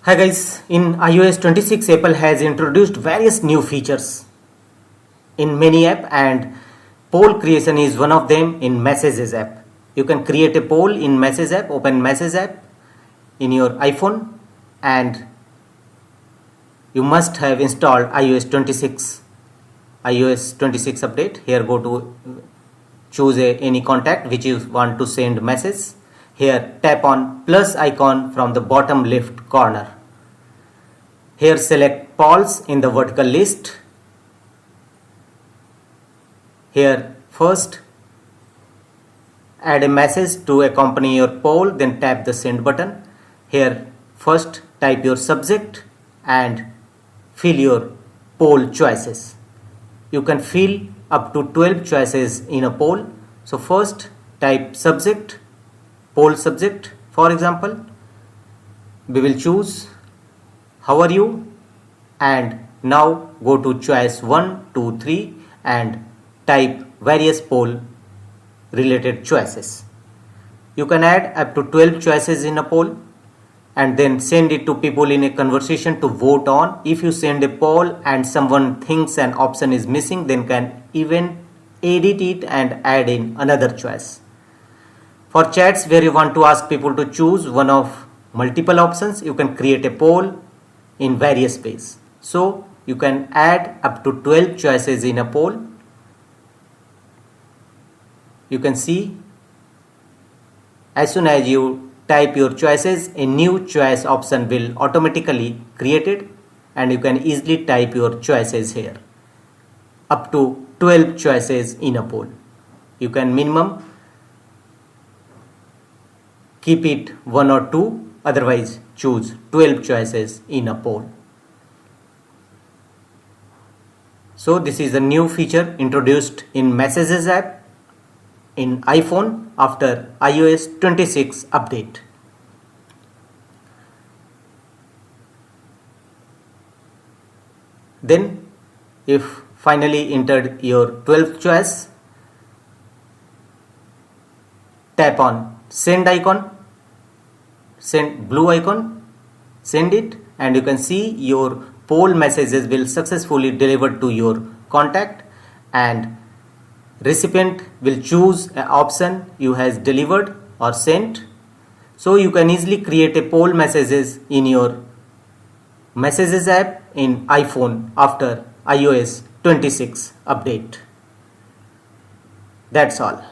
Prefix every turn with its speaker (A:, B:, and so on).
A: Hi guys, in iOS 26 Apple has introduced various new features in many apps, and poll creation is one of them in Messages app. You can create a poll in Message app, open Message app in your iPhone, and you must have installed iOS 26 update. Here go to choose any contact which you want to send message. Here tap on plus icon from the bottom left corner. Here select polls in the vertical list. Here first add a message to accompany your poll, then tap the send button. Here first type your subject and fill your poll choices. You can fill up to 12 choices in a poll. So first type subject, poll subject. For example, we will choose how are you, and now go to choice 1, 2, 3 and type various poll related choices. You can add up to 12 choices in a poll and then send it to people in a conversation to vote on. If you send a poll and someone thinks an option is missing, then can even edit it and add in another choice. For chats where you want to ask people to choose one of multiple options, you can create a poll in various ways. So you can add up to 12 choices in a poll. You can see as soon as you type your choices, a new choice option will automatically created, and you can easily type your choices here. Up to 12 choices in a poll. You can minimum keep it 1 or 2, otherwise choose 12 choices in a poll. So this is a new feature introduced in Messages app in iPhone after iOS 26 update. Then if finally entered your 12th choice, tap on send icon, send blue icon, send it, and you can see your poll messages will successfully delivered to your contact, and recipient will choose an option you has delivered or sent. So you can easily create a poll messages in your Messages app in iPhone after iOS 26 update. That's all.